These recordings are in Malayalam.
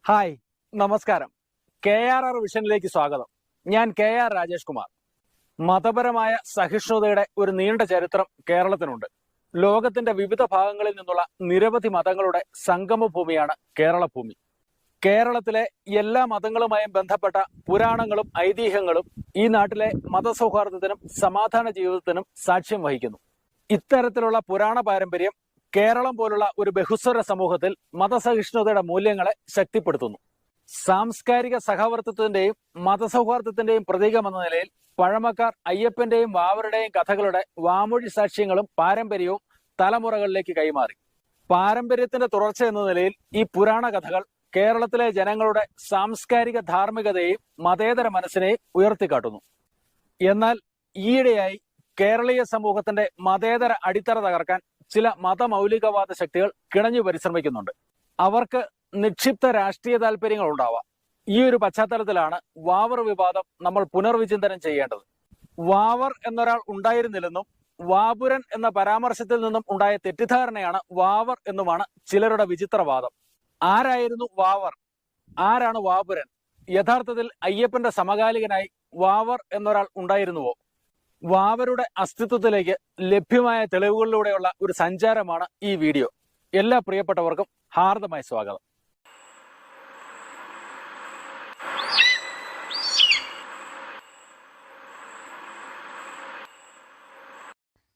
ഹായ്, നമസ്കാരം. KRR വിഷനിലേക്ക് സ്വാഗതം. ഞാൻ KR രാജേഷ് കുമാർ. മതപരമായ സഹിഷ്ണുതയുടെ ഒരു നീണ്ട ചരിത്രം കേരളത്തിനുണ്ട്. ലോകത്തിന്റെ വിവിധ ഭാഗങ്ങളിൽ നിന്നുള്ള നിരവധി മതങ്ങളുടെ സംഗമഭൂമിയാണ് കേരളഭൂമി. കേരളത്തിലെ എല്ലാ മതങ്ങളുമായും ബന്ധപ്പെട്ട പുരാണങ്ങളും ഐതിഹ്യങ്ങളും ഈ നാട്ടിലെ മതസൗഹാർദ്ദത്തിനും സമാധാന ജീവിതത്തിനും സാക്ഷ്യം വഹിക്കുന്നു. ഇത്തരത്തിലുള്ള പുരാണ പാരമ്പര്യം കേരളം പോലുള്ള ഒരു ബഹുസ്വര സമൂഹത്തിൽ മതസഹിഷ്ണുതയുടെ മൂല്യങ്ങളെ ശക്തിപ്പെടുത്തുന്നു. സാംസ്കാരിക സഹവർത്തിത്വത്തിന്റെയും മതസൗഹാർദ്ദത്തിന്റെയും പ്രതീകമെന്ന നിലയിൽ പഴമക്കാർ അയ്യപ്പന്റെയും വാവരുടെയും കഥകളുടെ വാമൊഴി സാക്ഷ്യങ്ങളും പാരമ്പര്യവും തലമുറകളിലേക്ക് കൈമാറി. പാരമ്പര്യത്തിന്റെ തുടർച്ച എന്ന നിലയിൽ ഈ പുരാണ കഥകൾ കേരളത്തിലെ ജനങ്ങളുടെ സാംസ്കാരിക ധാർമ്മികതയെയും മതേതര മനസ്സിനെയും ഉയർത്തിക്കാട്ടുന്നു. എന്നാൽ ഈയിടെയായി കേരളീയ സമൂഹത്തിന്റെ മതേതര അടിത്തറ തകർക്കാൻ ചില മതമൗലികവാദ ശക്തികൾ കിണഞ്ഞു പരിശ്രമിക്കുന്നുണ്ട്. അവർക്ക് നിക്ഷിപ്ത രാഷ്ട്രീയ താല്പര്യങ്ങൾ ഉണ്ടാവാം. ഈ ഒരു പശ്ചാത്തലത്തിലാണ് വാവർ വിവാദം നമ്മൾ പുനർവിചിന്തനം ചെയ്യേണ്ടത്. വാവർ എന്നൊരാൾ ഉണ്ടായിരുന്നില്ലെന്നും വാപുരൻ എന്ന പരാമർശത്തിൽ നിന്നും ഉണ്ടായ തെറ്റിദ്ധാരണയാണ് വാവർ എന്നുമാണ് ചിലരുടെ വിചിത്രവാദം. ആരായിരുന്നു വാവർ? ആരാണ് വാപുരൻ? യഥാർത്ഥത്തിൽ അയ്യപ്പന്റെ സമകാലികനായി വാവർ എന്നൊരാൾ ഉണ്ടായിരുന്നുവോ? വാവരുടെ അസ്തിത്വത്തിലേക്ക് ലഭ്യമായ തെളിവുകളിലൂടെയുള്ള ഒരു സഞ്ചാരമാണ് ഈ വീഡിയോ. എല്ലാ പ്രിയപ്പെട്ടവർക്കും ഹാർദമായ സ്വാഗതം.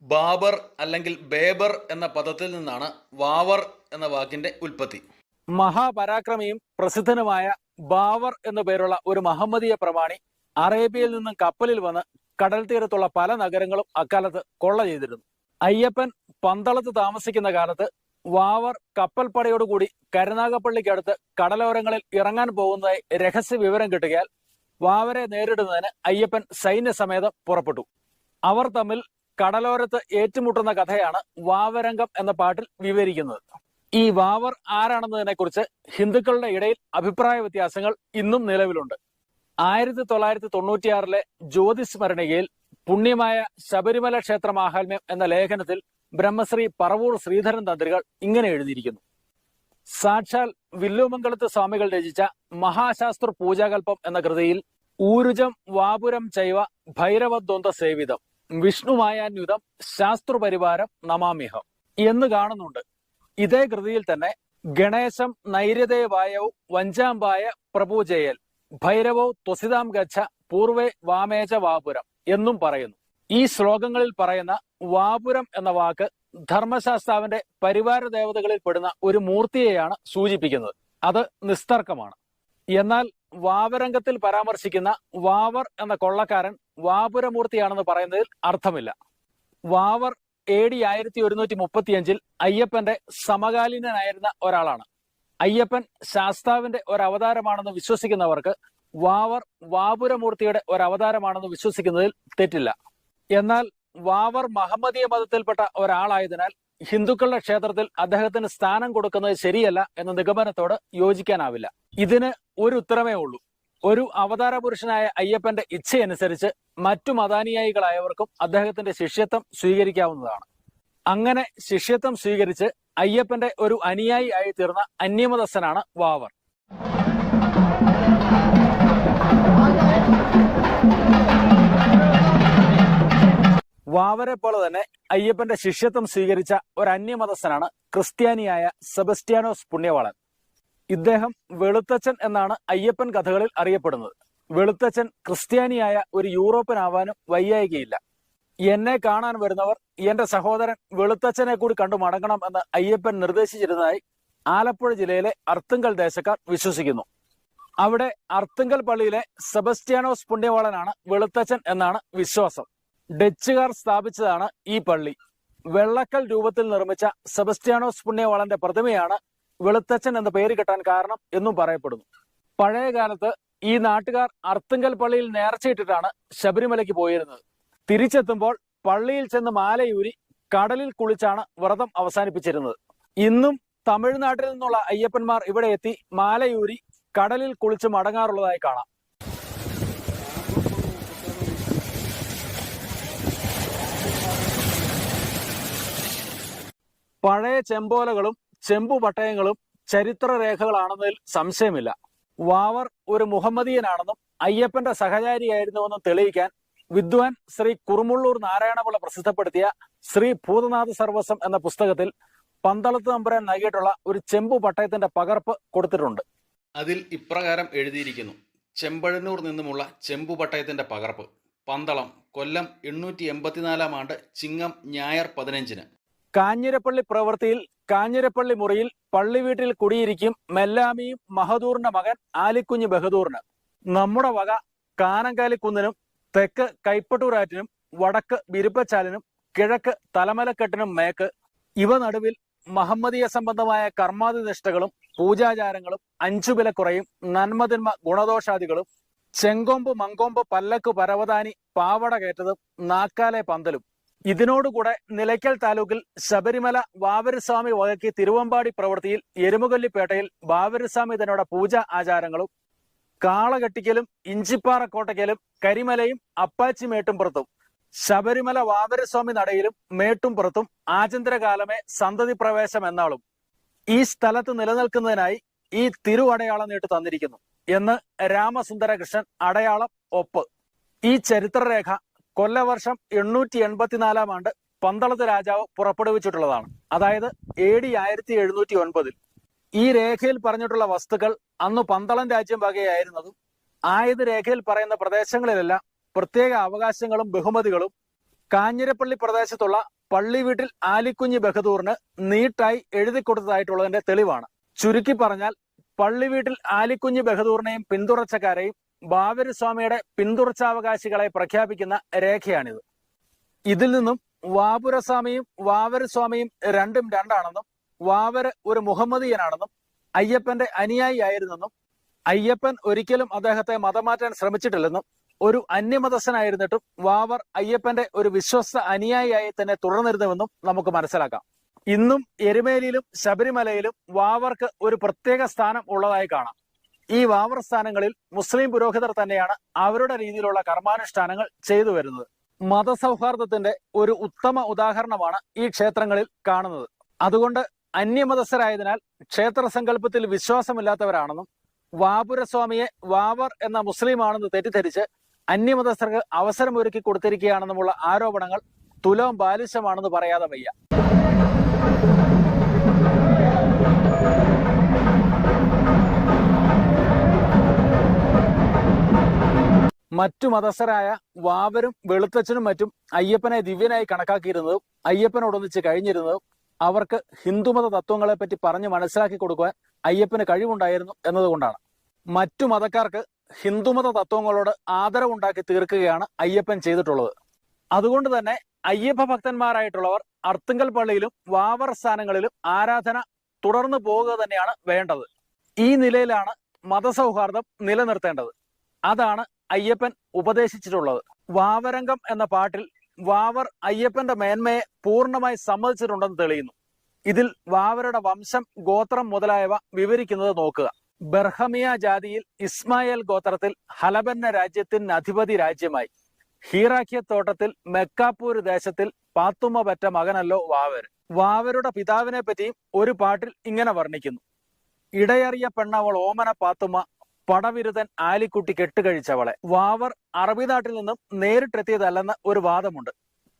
ബാബർ അല്ലെങ്കിൽ ബേബർ എന്ന പദത്തിൽ നിന്നാണ് വാവർ എന്ന വാക്കിന്റെ ഉൽപ്പത്തി. മഹാപരാക്രമിയും പ്രസിദ്ധനുമായ ബാവർ എന്നു പേരുള്ള ഒരു മഹമ്മദീയ പ്രമാണി അറേബ്യയിൽ നിന്നും കപ്പലിൽ വന്ന് കടൽ തീരത്തുള്ള പല നഗരങ്ങളും അക്കാലത്ത് കൊള്ള ചെയ്തിരുന്നു. അയ്യപ്പൻ പന്തളത്ത് താമസിക്കുന്ന കാലത്ത് വാവർ കപ്പൽപ്പടയോടുകൂടി കരുനാഗപ്പള്ളിക്കടുത്ത് കടലോരങ്ങളിൽ ഇറങ്ങാൻ പോകുന്നതായി രഹസ്യ വിവരം കിട്ടുകയാൽ വാവരെ നേരിടുന്നതിന് അയ്യപ്പൻ സൈന്യസമേതം പുറപ്പെട്ടു. അവർ തമ്മിൽ കടലോരത്ത് ഏറ്റുമുട്ടുന്ന കഥയാണ് വാവരംഗം എന്ന പാട്ടിൽ വിവരിക്കുന്നത്. ഈ വാവർ ആരാണെന്നതിനെ കുറിച്ച് ഹിന്ദുക്കളുടെ ഇടയിൽ അഭിപ്രായ വ്യത്യാസങ്ങൾ ഇന്നും നിലവിലുണ്ട്. 1996 ജ്യോതിസ്മരണികയിൽ പുണ്യമായ ശബരിമല ക്ഷേത്ര മാഹാത്മ്യം എന്ന ലേഖനത്തിൽ ബ്രഹ്മശ്രീ പറവൂർ ശ്രീധരൻ തന്ത്രികൾ ഇങ്ങനെ എഴുതിയിരിക്കുന്നു: സാക്ഷാൽ വില്ലുമംഗലത്ത് സ്വാമികൾ രചിച്ച മഹാശാസ്ത്ര പൂജാകൽപ്പം എന്ന കൃതിയിൽ ഊരുജം വാപുരം ചൈവ ഭൈരവദ്വന്ദ്വ സേവിതം വിഷ്ണുമായാന്യുതം ശാസ്ത്രപരിവാരം നമാമിഹം എന്ന് കാണുന്നുണ്ട്. ഇതേ കൃതിയിൽ തന്നെ ഗണേശം നൈര്യതേവായൗ വഞ്ചാമ്പായ പ്രപൂജയൽ ഭൈരവോ ത്വസിതാം ഗച്ഛ പൂർവേ വാമേജ വാപുരം എന്നും പറയുന്നു. ഈ ശ്ലോകങ്ങളിൽ പറയുന്ന വാപുരം എന്ന വാക്ക് ധർമ്മശാസ്താവിന്റെ പരിവാര ദേവതകളിൽ പെടുന്ന ഒരു മൂർത്തിയെയാണ് സൂചിപ്പിക്കുന്നത്. അത് നിസ്തർക്കമാണ്. എന്നാൽ വാവരംഗത്തിൽ പരാമർശിക്കുന്ന വാവർ എന്ന കൊള്ളക്കാരൻ വാപുരമൂർത്തിയാണെന്ന് പറയുന്നതിൽ അർത്ഥമില്ല. വാവർ AD 1135 അയ്യപ്പന്റെ സമകാലീനനായിരുന്ന ഒരാളാണ്. അയ്യപ്പൻ ശാസ്താവിന്റെ ഒരവതാരമാണെന്ന് വിശ്വസിക്കുന്നവർക്ക് വാവർ വാപുരമൂർത്തിയുടെ ഒരവതാരമാണെന്ന് വിശ്വസിക്കുന്നതിൽ തെറ്റില്ല. എന്നാൽ വാവർ മഹമ്മദീയ മതത്തിൽപ്പെട്ട ഒരാളായതിനാൽ ഹിന്ദുക്കളുടെ ക്ഷേത്രത്തിൽ അദ്ദേഹത്തിന് സ്ഥാനം കൊടുക്കുന്നത് ശരിയല്ല എന്ന നിഗമനത്തോട് യോജിക്കാനാവില്ല. ഇതിന് ഒരു ഉത്തരമേ ഉള്ളൂ. ഒരു അവതാര പുരുഷനായ അയ്യപ്പന്റെ ഇച്ഛയനുസരിച്ച് മറ്റു മതാനുയായികളായവർക്കും അദ്ദേഹത്തിന്റെ ശിഷ്യത്വം സ്വീകരിക്കാവുന്നതാണ്. അങ്ങനെ ശിഷ്യത്വം സ്വീകരിച്ച് അയ്യപ്പന്റെ ഒരു അനുയായി ആയി തീർന്ന അന്യമതസ്ഥനാണ് വാവർ. വാവരെ പോലെ തന്നെ അയ്യപ്പന്റെ ശിഷ്യത്വം സ്വീകരിച്ച ഒരു അന്യമതസ്ഥനാണ് ക്രിസ്ത്യാനിയായ സെബസ്റ്റ്യാനോസ് പുണ്യവാളൻ. ഇദ്ദേഹം വെളുത്തച്ഛൻ എന്നാണ് അയ്യപ്പൻ കഥകളിൽ അറിയപ്പെടുന്നത്. വെളുത്തച്ഛൻ ക്രിസ്ത്യാനിയായ ഒരു യൂറോപ്യൻ ആവാനും വയ്യായികയില്ല. എന്നെ കാണാൻ വരുന്നവർ എന്റെ സഹോദരൻ വെളുത്തച്ഛനെ കൂടി കണ്ടു മടങ്ങണം എന്ന് അയ്യപ്പൻ നിർദ്ദേശിച്ചിരുന്നതായി ആലപ്പുഴ ജില്ലയിലെ അർത്തുങ്കൽ ദേശക്കാർ വിശ്വസിക്കുന്നു. അവിടെ അർത്തുങ്കൽ പള്ളിയിലെ സെബസ്റ്റ്യാനോസ് പുണ്യവാളനാണ് വെളുത്തച്ഛൻ എന്നാണ് വിശ്വാസം. ഡച്ചുകാർ സ്ഥാപിച്ചതാണ് ഈ പള്ളി. വെള്ളക്കൽ രൂപത്തിൽ നിർമ്മിച്ച സെബസ്റ്റ്യാനോസ് പുണ്യവാളന്റെ പ്രതിമയാണ് വെളുത്തച്ഛൻ എന്ന പേര് കിട്ടാൻ കാരണം എന്നും പറയപ്പെടുന്നു. പഴയ കാലത്ത് ഈ നാട്ടുകാർ അർത്തുങ്കൽ പള്ളിയിൽ നേർച്ചയിട്ടിട്ടാണ് ശബരിമലയ്ക്ക് പോയിരുന്നത്. തിരിച്ചെത്തുമ്പോൾ പള്ളിയിൽ ചെന്ന് മാലയൂരി കടലിൽ കുളിച്ചാണ് വ്രതം അവസാനിപ്പിച്ചിരുന്നത്. ഇന്നും തമിഴ്നാട്ടിൽ നിന്നുള്ള അയ്യപ്പന്മാർ ഇവിടെ എത്തി മാലയൂരി കടലിൽ കുളിച്ച് മടങ്ങാറുള്ളതായി കാണാം. പഴയ ചെമ്പോലകളും ചെമ്പുപട്ടയങ്ങളും ചരിത്രരേഖകളാണെന്നതിൽ സംശയമില്ല. വാവർ ഒരു മുഹമ്മദീയനാണെന്നും അയ്യപ്പന്റെ സഹചാരിയായിരുന്നുവെന്നും തെളിയിക്കാൻ വിദ്വാൻ ശ്രീ കുറുമുള്ളൂർ നാരായണപിള്ള പ്രസിദ്ധപ്പെടുത്തിയ ശ്രീ ഭൂതനാഥ സർവസം എന്ന പുസ്തകത്തിൽ പന്തളത്ത് തമ്പുരാൻ നൽകിയിട്ടുള്ള ഒരു ചെമ്പു പട്ടയത്തിന്റെ പകർപ്പ് കൊടുത്തിട്ടുണ്ട്. അതിൽ ഇപ്രകാരം എഴുതിയിരിക്കുന്നു: ചെമ്പഴന്നൂർ നിന്നുമുള്ള ചെമ്പു പട്ടയത്തിന്റെ പകർപ്പ്, പന്തളം, കൊല്ലം 884 ആണ്ട് ചിങ്ങം ഞായർ 15-ന്. കാഞ്ഞിരപ്പള്ളി പ്രവൃത്തിയിൽ കാഞ്ഞിരപ്പള്ളി മുറിയിൽ പള്ളി വീട്ടിൽ കുടിയിരിക്കും മെല്ലാമിയും മഹദൂറിന്റെ മകൻ ആലിക്കുഞ്ഞ് ബഹദൂറിന് നമ്മുടെ വക കാനങ്കാലിക്കുന്നിനും തെക്ക് കൈപ്പട്ടൂരാറ്റിനും വടക്ക് വിരുപ്പച്ചാലിനും കിഴക്ക് തലമലക്കെട്ടിനും മേക്ക് ഇവ നടുവിൽ മഹമ്മദീയ സംബന്ധമായ കർമാതിനിഷ്ഠകളും പൂജാചാരങ്ങളും 5 വിലക്കുറയും നന്മതിന്മ ഗുണദോഷാദികളും ചെങ്കൊമ്പ് മങ്കൊമ്പ് പല്ലക്ക് പരവതാനി പാവട കയറ്റതും നാക്കാലെ പന്തലും. ഇതിനോടുകൂടെ നിലയ്ക്കൽ താലൂക്കിൽ ശബരിമല വാവരുസ്വാമി വകയ്ക്ക് തിരുവമ്പാടി പ്രവൃത്തിയിൽ എരുമുകൊല്ലിപ്പേട്ടയിൽ വാവരുസ്വാമി തന്നോട് പൂജാ ആചാരങ്ങളും കാളകെട്ടിക്കലും ഇഞ്ചിപ്പാറ കോട്ടയ്ക്കലും കരിമലയും അപ്പാച്ചി മേട്ടുംപുറത്തും ശബരിമല വാവരുസ്വാമി നടയിലും മേട്ടുംപുറത്തും ആചന്ദ്രകാലമേ സന്തതി പ്രവേശം എന്നാളും ഈ സ്ഥലത്ത് നിലനിൽക്കുന്നതിനായി ഈ തിരുവടയാളം നീട്ടു തന്നിരിക്കുന്നു എന്ന് രാമസുന്ദരകൃഷ്ണൻ അടയാളം ഒപ്പ്. ഈ ചരിത്രരേഖ കൊല്ലവർഷം 884 ആണ്ട് പന്തളത്ത് രാജാവ് പുറപ്പെടുവിച്ചിട്ടുള്ളതാണ്. അതായത് AD 1709. ഈ രേഖയിൽ പറഞ്ഞിട്ടുള്ള വസ്തുക്കൾ അന്ന് പന്തളം രാജ്യം വകയായിരുന്നതും ആയത് രേഖയിൽ പറയുന്ന പ്രദേശങ്ങളിലെല്ലാം പ്രത്യേക അവകാശങ്ങളും ബഹുമതികളും കാഞ്ഞിരപ്പള്ളി പ്രദേശത്തുള്ള പള്ളി വീട്ടിൽ ആലിക്കുഞ്ഞ് ബഹദൂറിന് നീട്ടായി എഴുതി കൊടുത്തതായിട്ടുള്ളതിന്റെ തെളിവാണ്. ചുരുക്കി പറഞ്ഞാൽ പള്ളി വീട്ടിൽ ആലിക്കുഞ്ഞ് ബഹദൂറിനെയും പിന്തുടർച്ചക്കാരെയും വാവരുസ്വാമിയുടെ പിന്തുടർച്ചാവകാശികളെ പ്രഖ്യാപിക്കുന്ന രേഖയാണിത്. ഇതിൽ നിന്നും വാപുരസ്വാമിയും വാവരുസ്വാമിയും രണ്ടും രണ്ടാണെന്നും വാവര് ഒരു മുഹമ്മദീയനാണെന്നും അയ്യപ്പന്റെ അനുയായി ആയിരുന്നെന്നും അയ്യപ്പൻ ഒരിക്കലും അദ്ദേഹത്തെ മതം മാറ്റാൻ ശ്രമിച്ചിട്ടില്ലെന്നും ഒരു അന്യമതസ്ഥനായിരുന്നിട്ടും വാവർ അയ്യപ്പന്റെ ഒരു വിശ്വസ്ത അനുയായിയായി തന്നെ തുടർന്നിരുന്നുവെന്നും നമുക്ക് മനസ്സിലാക്കാം. ഇന്നും എരുമേലിയിലും ശബരിമലയിലും വാവർക്ക് ഒരു പ്രത്യേക സ്ഥാനം ഉള്ളതായി കാണാം. ഈ വാവർ സ്ഥാനങ്ങളിൽ മുസ്ലിം പുരോഹിതർ തന്നെയാണ് അവരുടെ രീതിയിലുള്ള കർമാനുഷ്ഠാനങ്ങൾ ചെയ്തു വരുന്നത്. മതസൗഹാർദ്ദത്തിന്റെ ഒരു ഉത്തമ ഉദാഹരണമാണ് ഈ ക്ഷേത്രങ്ങളിൽ കാണുന്നത്. അതുകൊണ്ട് അന്യമതസ്ഥരായതിനാൽ ക്ഷേത്ര സങ്കല്പത്തിൽ വിശ്വാസമില്ലാത്തവരാണെന്നും വാപുരസ്വാമിയെ വാവർ എന്ന മുസ്ലിമാണെന്ന് തെറ്റിദ്ധരിച്ച് അന്യമതസ്ഥർക്ക് അവസരമൊരുക്കി കൊടുത്തിരിക്കുകയാണെന്നുമുള്ള ആരോപണങ്ങൾ തുലോം ബാലിശമാണെന്ന് പറയാതെ വയ്യ. മറ്റു മതസ്ഥരായ വാവരും വെളുത്തച്ഛനും മറ്റും അയ്യപ്പനെ ദിവ്യനായി കണക്കാക്കിയിരുന്നതും അയ്യപ്പനോടൊന്നിച്ച് കഴിഞ്ഞിരുന്നതും അവർക്ക് ഹിന്ദുമത തത്വങ്ങളെപ്പറ്റി പറഞ്ഞ് മനസ്സിലാക്കി കൊടുക്കുവാൻ അയ്യപ്പന് കഴിവുണ്ടായിരുന്നു എന്നതുകൊണ്ടാണ്. മറ്റു മതക്കാർക്ക് ഹിന്ദുമത തത്വങ്ങളോട് ആദരവുണ്ടാക്കി തീർക്കുകയാണ് അയ്യപ്പൻ ചെയ്തിട്ടുള്ളത്. അതുകൊണ്ട് തന്നെ അയ്യപ്പ ഭക്തന്മാരായിട്ടുള്ളവർ അർത്തുങ്കൽ പള്ളിയിലും വാവർ സ്ഥാനങ്ങളിലും ആരാധന തുടർന്നു പോവുക തന്നെയാണ് വേണ്ടത്. ഈ നിലയിലാണ് മതസൗഹാർദ്ദം നിലനിർത്തേണ്ടത്. അതാണ് അയ്യപ്പൻ ഉപദേശിച്ചിട്ടുള്ളത്. വാവരംഗം എന്ന പാട്ടിൽ വാവർ അയ്യപ്പന്റെ മേന്മയെ പൂർണ്ണമായി സമ്മതിച്ചിട്ടുണ്ടെന്ന് തെളിയുന്നു. ഇതിൽ വാവരുടെ വംശം, ഗോത്രം മുതലായവ വിവരിക്കുന്നത് നോക്കുക. ബർഹമിയ ജാതിയിൽ ഇസ്മായേൽ ഗോത്രത്തിൽ ഹലബന്ന രാജ്യത്തിന് അധിപതി രാജ്യമായി. ഹീറാക്കിയ തോട്ടത്തിൽ മെക്കാപ്പൂർ ദേശത്തിൽ പാത്തുമ്മ പറ്റ മകനല്ലോ വാവർ. വാവരുടെ പിതാവിനെ പറ്റിയും ഒരു പാട്ടിൽ ഇങ്ങനെ വർണ്ണിക്കുന്നു: ഇടയറിയ പെണ്ണവൾ ഓമന പാത്തുമ്മ, പടവിരുതൻ ആലിക്കുട്ടി കെട്ടുകഴിച്ചവളെ. വാവർ അറബി നാട്ടിൽ നിന്നും നേരിട്ടെത്തിയതല്ലെന്ന് ഒരു വാദമുണ്ട്.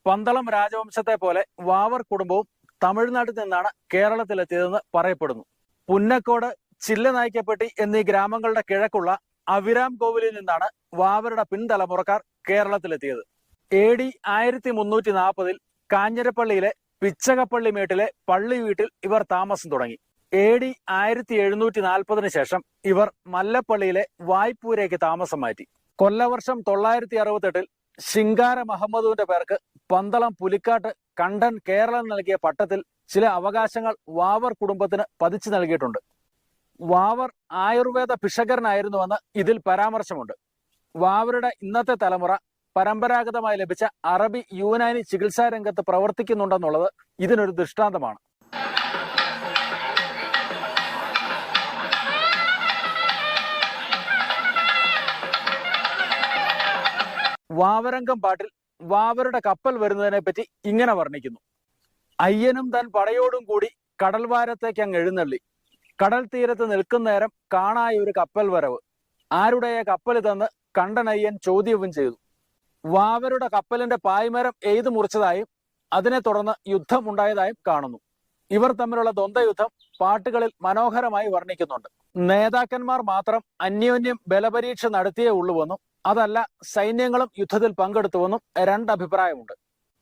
പന്തളം രാജവംശത്തെ പോലെ വാവർ കുടുംബവും തമിഴ്നാട്ടിൽ നിന്നാണ് കേരളത്തിലെത്തിയതെന്ന് പറയപ്പെടുന്നു. പുന്നക്കോട്, ചില്ലനായ്ക്കപ്പെട്ടി എന്നീ ഗ്രാമങ്ങളുടെ കിഴക്കുള്ള അവിരാം കോവിലിൽ നിന്നാണ് വാവരുടെ പിൻതലമുറക്കാർ കേരളത്തിലെത്തിയത്. AD 1340 കാഞ്ഞിരപ്പള്ളിയിലെ പിച്ചകപ്പള്ളി മേട്ടിലെ പള്ളി വീട്ടിൽ ഇവർ താമസം തുടങ്ങി. AD 1740 ശേഷം ഇവർ മല്ലപ്പള്ളിയിലെ വായ്പൂരേക്ക് താമസം മാറ്റി. കൊല്ലവർഷം 968 ശിങ്കാര മഹമ്മദുവിന്റെ പേർക്ക് പന്തളം പുലിക്കാട്ട് കണ്ടൻ കേരളം നൽകിയ പട്ടത്തിൽ ചില അവകാശങ്ങൾ വാവർ കുടുംബത്തിന് പതിച്ചു നൽകിയിട്ടുണ്ട്. വാവർ ആയുർവേദ ഭിഷകരനായിരുന്നുവെന്ന് ഇതിൽ പരാമർശമുണ്ട്. വാവരുടെ ഇന്നത്തെ തലമുറ പരമ്പരാഗതമായി ലഭിച്ച അറബി യൂനാനി ചികിത്സാ രംഗത്ത് പ്രവർത്തിക്കുന്നുണ്ടെന്നുള്ളത് ഇതിനൊരു ദൃഷ്ടാന്തമാണ്. വാവരംഗം പാട്ടിൽ വാവരുടെ കപ്പൽ വരുന്നതിനെ പറ്റി ഇങ്ങനെ വർണ്ണിക്കുന്നു: അയ്യനും തൻ പടയോടും കൂടി കടൽവാരത്തേക്ക് അങ്ങ് എഴുന്നള്ളി, കടൽ തീരത്ത് നിൽക്കുന്നേരം കാണായ ഒരു കപ്പൽ വരവ്. ആരുടെയ കപ്പൽ ഇതെന്ന് കണ്ടനയ്യൻ ചോദ്യവും ചെയ്തു. വാവരുടെ കപ്പലിന്റെ പായ്മരം എയ്തു മുറിച്ചതായും അതിനെ തുടർന്ന് യുദ്ധം ഉണ്ടായതായും കാണുന്നു. ഇവർ തമ്മിലുള്ള ദ്വന്ദ്വയുദ്ധം പാട്ടുകളിൽ മനോഹരമായി വർണ്ണിക്കുന്നുണ്ട്. നേതാക്കന്മാർ മാത്രം അന്യോന്യം ബലപരീക്ഷ നടത്തിയേ ഉള്ളുവെന്നും അതല്ല സൈന്യങ്ങളും യുദ്ധത്തിൽ പങ്കെടുത്തുവെന്നും രണ്ടഭിപ്രായമുണ്ട്.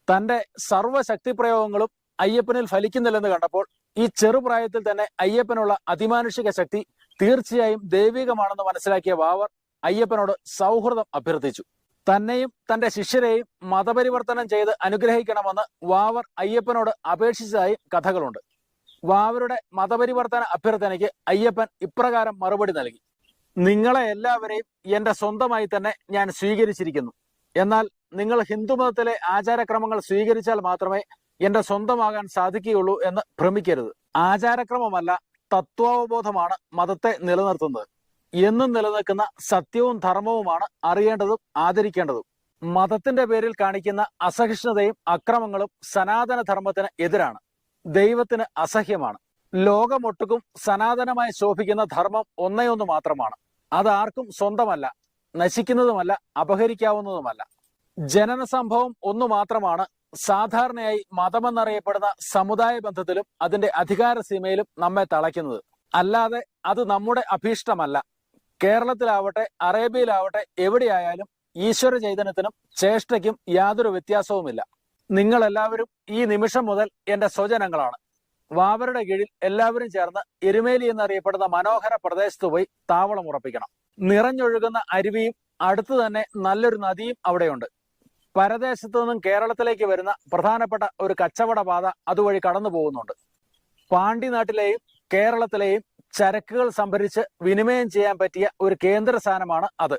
തന്റെ സർവ്വശക്തി പ്രയോഗങ്ങളും അയ്യപ്പനിൽ ഫലിക്കുന്നില്ലെന്ന് കണ്ടപ്പോൾ ഈ ചെറുപ്രായത്തിൽ തന്നെ അയ്യപ്പനുള്ള അതിമാനുഷിക ശക്തി തീർച്ചയായും ദൈവികമാണെന്ന് മനസ്സിലാക്കിയ വാവർ അയ്യപ്പനോട് സൗഹൃദം അഭ്യർത്ഥിച്ചു. തന്നെയും തന്റെ ശിഷ്യരെയും മതപരിവർത്തനം ചെയ്ത് അനുഗ്രഹിക്കണമെന്ന് വാവർ അയ്യപ്പനോട് അപേക്ഷിച്ചതായി കഥകളുണ്ട്. വാവരുടെ മതപരിവർത്തന അഭ്യർത്ഥനയ്ക്ക് അയ്യപ്പൻ ഇപ്രകാരം മറുപടി നൽകി: നിങ്ങളെ എല്ലാവരെയും എന്റെ സ്വന്തമായി തന്നെ ഞാൻ സ്വീകരിച്ചിരിക്കുന്നു. എന്നാൽ നിങ്ങൾ ഹിന്ദുമതത്തിലെ ആചാരക്രമങ്ങൾ സ്വീകരിച്ചാൽ മാത്രമേ എന്റെ സ്വന്തമാകാൻ സാധിക്കുകയുള്ളൂ എന്ന് ഭ്രമിക്കരുത്. ആചാരക്രമമല്ല, തത്വാവബോധമാണ് മതത്തെ നിലനിർത്തുന്നത്. എന്നും നിലനിൽക്കുന്ന സത്യവും ധർമ്മവുമാണ് അറിയേണ്ടതും ആദരിക്കേണ്ടതും. മതത്തിന്റെ പേരിൽ കാണിക്കുന്ന അസഹിഷ്ണുതയും അക്രമങ്ങളും സനാതന ധർമ്മത്തിന് എതിരാണ്, ദൈവത്തിന് അസഹ്യമാണ്. ലോകമൊട്ടുക്കും സനാതനമായി ശോഭിക്കുന്ന ധർമ്മം ഒന്നേയൊന്നു മാത്രമാണ്. അതാർക്കും സ്വന്തമല്ല, നശിക്കുന്നതുമല്ല, അപഹരിക്കാവുന്നതുമല്ല. ജനന സംഭവം ഒന്നു മാത്രമാണ് സാധാരണയായി മതമെന്നറിയപ്പെടുന്ന സമുദായ ബന്ധത്തിലും അതിന്റെ അധികാര സീമയിലും നമ്മെ തളയ്ക്കുന്നത്. അല്ലാതെ അത് നമ്മുടെ അഭീഷ്ടമല്ല. കേരളത്തിലാവട്ടെ അറേബ്യയിലാവട്ടെ എവിടെയായാലും ഈശ്വര ചൈതന്യത്തിനും ചേഷ്ടയ്ക്കും യാതൊരു വ്യത്യാസവുമില്ല. നിങ്ങളെല്ലാവരും ഈ നിമിഷം മുതൽ എന്റെ സ്വജനങ്ങളാണ്. വാവരുടെ കീഴിൽ എല്ലാവരും ചേർന്ന് എരുമേലി എന്നറിയപ്പെടുന്ന മനോഹര പ്രദേശത്ത് പോയി താവളം ഉറപ്പിക്കണം. നിറഞ്ഞൊഴുകുന്ന അരുവിയും അടുത്തു തന്നെ നല്ലൊരു നദിയും അവിടെയുണ്ട്. പരദേശത്തു നിന്നും കേരളത്തിലേക്ക് വരുന്ന പ്രധാനപ്പെട്ട ഒരു കച്ചവട പാത അതുവഴി കടന്നു പോകുന്നുണ്ട്. പാണ്ടി നാട്ടിലെയും കേരളത്തിലെയും ചരക്കുകൾ സംഭരിച്ച് വിനിമയം ചെയ്യാൻ പറ്റിയ ഒരു കേന്ദ്ര സ്ഥാനമാണ് അത്.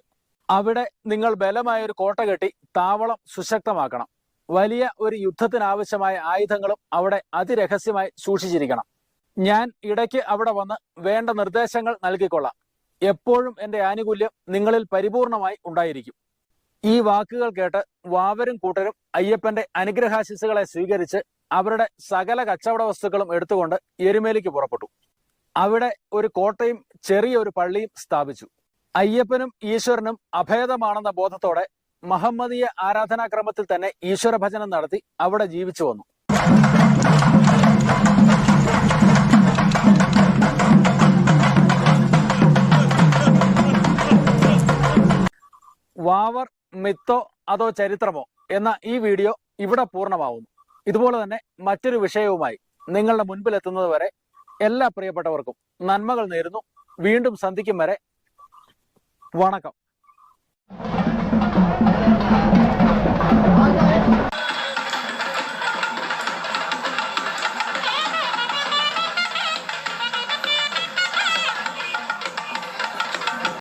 അവിടെ നിങ്ങൾ ബലമായ ഒരു കോട്ട കെട്ടി താവളം സുശക്തമാക്കണം. വലിയ ഒരു യുദ്ധത്തിനാവശ്യമായ ആയുധങ്ങളും അവിടെ അതിരഹസ്യമായി സൂക്ഷിച്ചിരിക്കണം. ഞാൻ ഇടയ്ക്ക് അവിടെ വന്ന് വേണ്ട നിർദ്ദേശങ്ങൾ നൽകിക്കൊള്ളാം. എപ്പോഴും എന്റെ ആനുകൂല്യം നിങ്ങളിൽ പരിപൂർണമായി ഉണ്ടായിരിക്കും. ഈ വാക്കുകൾ കേട്ട് വാവരും കൂട്ടരും അയ്യപ്പന്റെ അനുഗ്രഹാശിസുകളെ സ്വീകരിച്ച് അവരുടെ സകല കച്ചവട വസ്തുക്കളും എടുത്തുകൊണ്ട് എരുമേലിക്ക് പുറപ്പെട്ടു. അവിടെ ഒരു കോട്ടയും ചെറിയൊരു പള്ളിയും സ്ഥാപിച്ചു. അയ്യപ്പനും ഈശ്വരനും അഭേദമാണെന്ന ബോധത്തോടെ മഹമ്മദീയ ആരാധനാക്രമത്തിൽ തന്നെ ഈശ്വര ഭജനം നടത്തി അവിടെ ജീവിച്ചു വന്നു. വാവർ മിത്തോ അതോ ചരിത്രമോ എന്ന ഈ വീഡിയോ ഇവിടെ പൂർണ്ണമാവുന്നു. ഇതുപോലെ തന്നെ മറ്റൊരു വിഷയവുമായി നിങ്ങളുടെ മുൻപിലെത്തുന്നത് വരെ എല്ലാ പ്രിയപ്പെട്ടവർക്കും നന്മകൾ നേരുന്നു. വീണ്ടും സന്ധിക്കും വരെ വണക്കം.